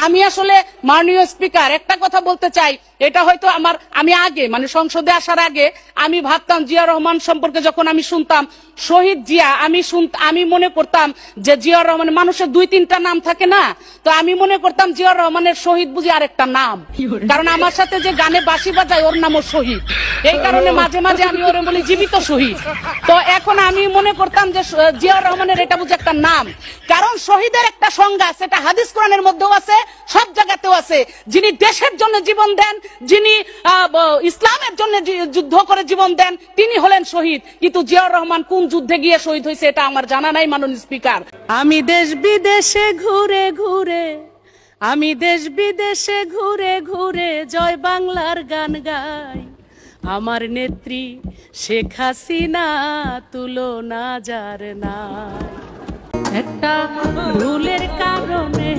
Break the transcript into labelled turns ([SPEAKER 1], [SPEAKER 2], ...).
[SPEAKER 1] আমি আসলে মাননীয় স্পিকার একটা কথা বলতে চাই, এটা হয়তো আমি আগে মানে সংসদে আসার আগে আমি ভাবতাম জিয়া রহমান সম্পর্কে যখন আমি শুনতাম শহীদ জিয়া, আমি মনে করতাম যে জিয়া রহমানের মানুষের 2-3টা নাম থাকে না, তো আমি মনে করতাম জিয়া রহমানের শহীদ বুঝি আরেকটা নাম, কারণ আমার সাথে যে গানে বাঁশি বাজায় ওর নামও শহীদ, এই কারণে মাঝে মাঝে আমি ওরে বলি জীবিত শহীদ। তো এখন আমি মনে করতাম যে জিয়া রহমানের এটা বুঝি একটা নাম, কারণ শহীদের একটা সংজ্ঞা সেটা হাদিস কোরআনের মধ্যেও আছে, সব জায়গাতেও আছে। যিনি দেশের জন্য জীবন দেন, যিনি ইসলামের জন্য যুদ্ধ করে জীবন দেন, তিনি হলেন শহীদ। কিন্তু জিয়াউর রহমান কোন যুদ্ধে গিয়ে শহীদ হয়েছে এটা আমার জানা নাই মাননীয় স্পিকার। আমি দেশ বিদেশে ঘুরে ঘুরে জয় বাংলার গান গাই, আমার নেত্রী শেখ হাসিনা তুলনা যার নাই। একটা ভুলের কারণে